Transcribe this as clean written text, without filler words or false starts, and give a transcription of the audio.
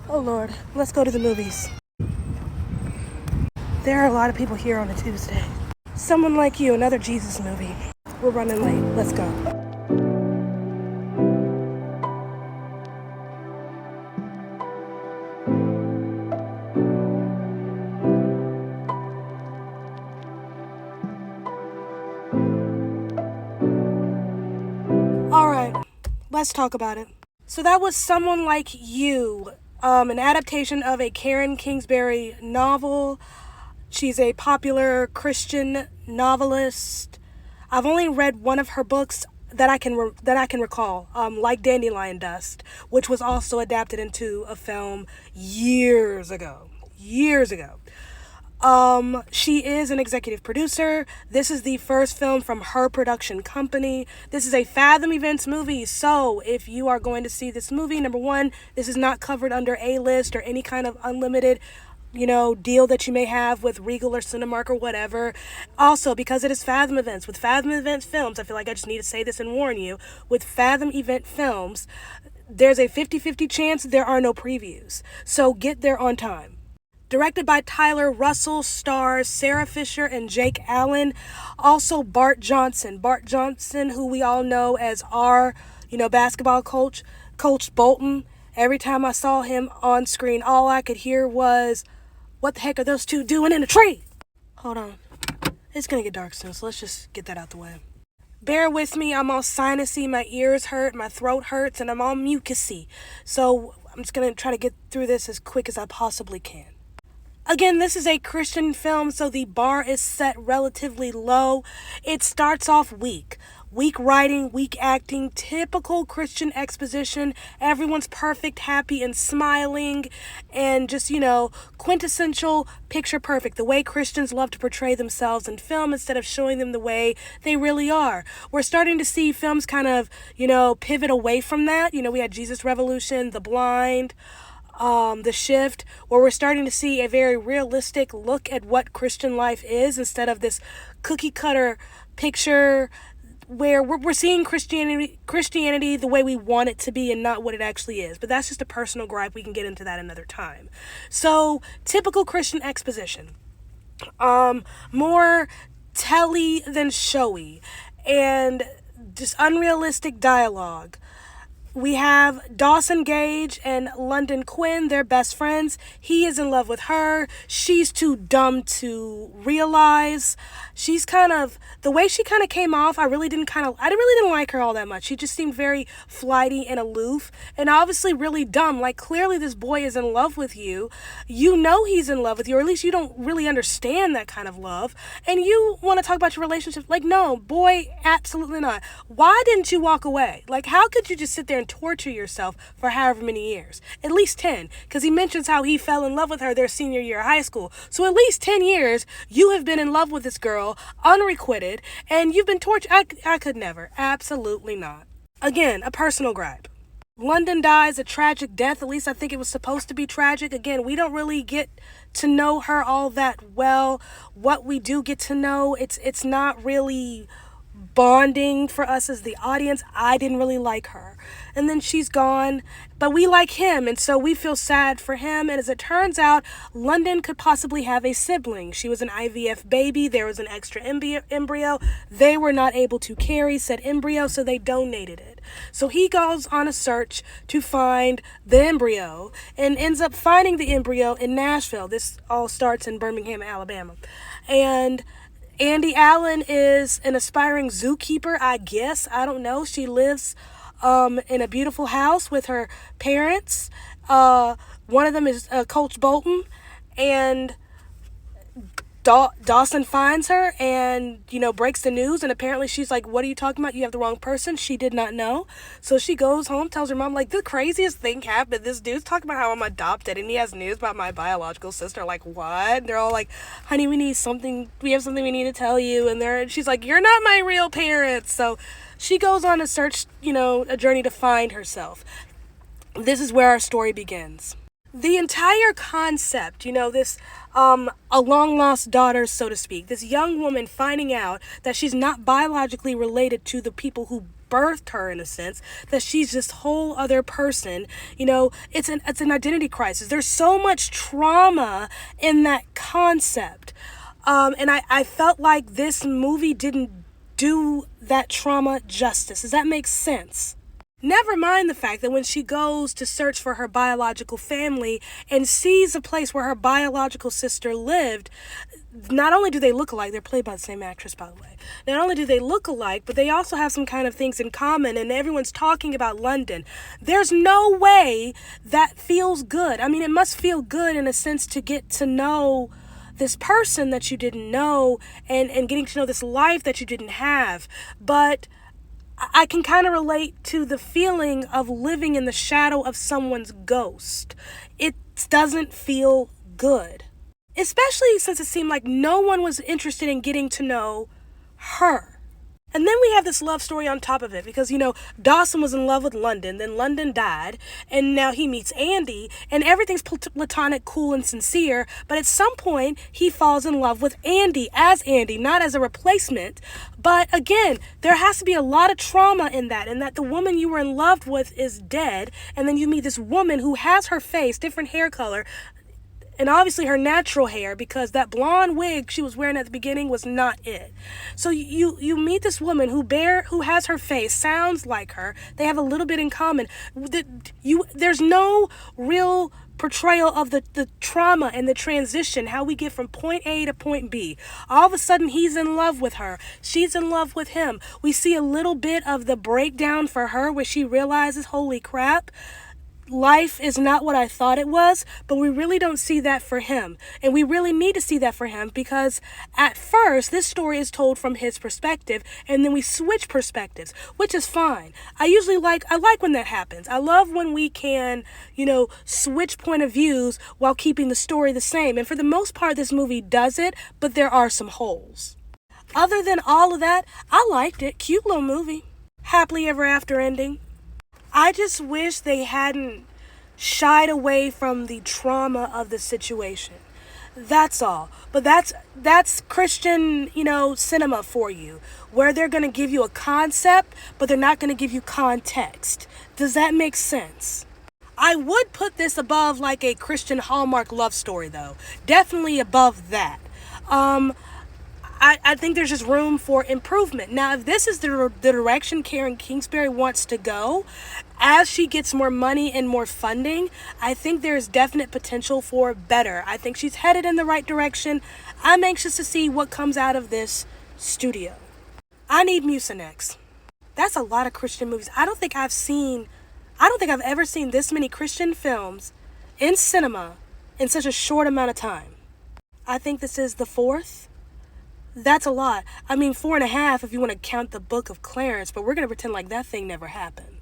Oh Lord, let's go to the movies. There are a lot of people here on a Tuesday. Someone Like You, another Jesus movie. We're running late. Let's go. All right, let's talk about it. So that was Someone Like You, an adaptation of a Karen Kingsbury novel. She's a popular Christian novelist. I've only read one of her books that I can recall, like Dandelion Dust, which was also adapted into a film years ago. Years ago. She is an executive producer. This is the first film from her production company. This is a Fathom Events movie. So if you are going to see this movie, number one, this is not covered under A-list or any kind of unlimited, deal that you may have with Regal or Cinemark or whatever. Also, because it is Fathom Events, with Fathom Events Films, I feel like I just need to say this and warn you, with Fathom Event Films, there's a 50-50 chance there are no previews. So get there on time. Directed by Tyler Russell, stars Sarah Fisher and Jake Allen. Also Bart Johnson. Bart Johnson, who we all know as our, basketball coach, Coach Bolton. Every time I saw him on screen, all I could hear was, "What the heck are those two doing in a tree?" Hold on. It's gonna get dark soon, so let's just get that out the way. Bear with me, I'm all sinusy, my ears hurt, my throat hurts, and I'm all mucusy. So I'm just gonna try to get through this as quick as I possibly can. Again, this is a Christian film, so the bar is set relatively low. It starts off weak. Weak writing, weak acting, typical Christian exposition. Everyone's perfect, happy, and smiling, and just, quintessential picture perfect. The way Christians love to portray themselves in film instead of showing them the way they really are. We're starting to see films kind of, pivot away from that. We had Jesus Revolution, The Blind, The Shift, where we're starting to see a very realistic look at what Christian life is instead of this cookie cutter picture where we're seeing Christianity the way we want it to be and not what it actually is. But that's just a personal gripe. We can get into that another time. So, typical Christian exposition. More telly than showy, and just unrealistic dialogue. We have Dawson Gage and London Quinn. They're best friends. He is in love with her. She's too dumb to realize. The way she kind of came off, I really didn't like her all that much. She just seemed very flighty and aloof and obviously really dumb. Like, clearly this boy is in love with you. You know he's in love with you, or at least you don't really understand that kind of love. And you want to talk about your relationship. Like, no, boy, absolutely not. Why didn't you walk away? Like, how could you just sit there and torture yourself for however many years? At least 10, because he mentions how he fell in love with her their senior year of high school. So at least 10 years you have been in love with this girl, unrequited, and you've been tortured. I could never. Absolutely not. Again, a personal gripe. London dies a tragic death. At least I think it was supposed to be tragic. Again, we don't really get to know her all that well. What we do get to know, it's not really bonding for us as the audience. I didn't really like her. And then she's gone, but we like him, and so we feel sad for him. And as it turns out, London could possibly have a sibling. She was an IVF baby. There was an extra embryo. They were not able to carry said embryo, so they donated it. So he goes on a search to find the embryo and ends up finding the embryo in Nashville. This all starts in Birmingham, Alabama. And Andy Allen is an aspiring zookeeper, I guess. I don't know. She lives in a beautiful house with her parents. One of them is Coach Bolton, and Dawson finds her and, breaks the news, and apparently she's like, "What are you talking about? You have the wrong person." She did not know. So she goes home, tells her mom, like, "The craziest thing happened. This dude's talking about how I'm adopted, and he has news about my biological sister." Like, what? They're all like, "Honey, we have something we need to tell you." And she's like, "You're not my real parents." So she goes on a search, a journey to find herself. This is where our story begins. The entire concept, this a long lost daughter, so to speak, this young woman finding out that she's not biologically related to the people who birthed her in a sense, that she's this whole other person. It's an identity crisis. There's so much trauma in that concept. And I felt like this movie didn't do that trauma justice. Does that make sense? Never mind the fact that when she goes to search for her biological family and sees a place where her biological sister lived, not only do they look alike, they're played by the same actress, by the way. Not only do they look alike, but they also have some kind of things in common, and everyone's talking about London. There's no way that feels good. I mean, it must feel good in a sense to get to know this person that you didn't know and getting to know this life that you didn't have. But I can kind of relate to the feeling of living in the shadow of someone's ghost. It doesn't feel good, especially since it seemed like no one was interested in getting to know her. And then we have this love story on top of it because, Dawson was in love with London, then London died, and now he meets Andy, and everything's platonic, cool, and sincere, but at some point, he falls in love with Andy, not as a replacement. But again, there has to be a lot of trauma in that the woman you were in love with is dead, and then you meet this woman who has her face, different hair color, and obviously her natural hair, because that blonde wig she was wearing at the beginning was not it. So you meet this woman who has her face, sounds like her. They have a little bit in common. There's no real portrayal of the trauma and the transition, how we get from point A to point B. All of a sudden, he's in love with her. She's in love with him. We see a little bit of the breakdown for her where she realizes, holy crap, life is not what I thought it was, but we really don't see that for him. And we really need to see that for him because at first, this story is told from his perspective, and then we switch perspectives, which is fine. I like when that happens. I love when we can, switch point of views while keeping the story the same. And for the most part, this movie does it, but there are some holes. Other than all of that, I liked it. Cute little movie. Happily ever after ending. I just wish they hadn't shied away from the trauma of the situation. That's all. But that's Christian, cinema for you, where they're going to give you a concept, but they're not going to give you context. Does that make sense? I would put this above like a Christian Hallmark love story, though. Definitely above that. I think there's just room for improvement. Now, if this is the direction Karen Kingsbury wants to go, as she gets more money and more funding, I think there's definite potential for better. I think she's headed in the right direction. I'm anxious to see what comes out of this studio. I need Mucinex. That's a lot of Christian movies. I don't think I've ever seen this many Christian films in cinema in such a short amount of time. I think this is the 4th. That's a lot. I mean, 4.5 if you want to count the Book of Clarence, but we're going to pretend like that thing never happened.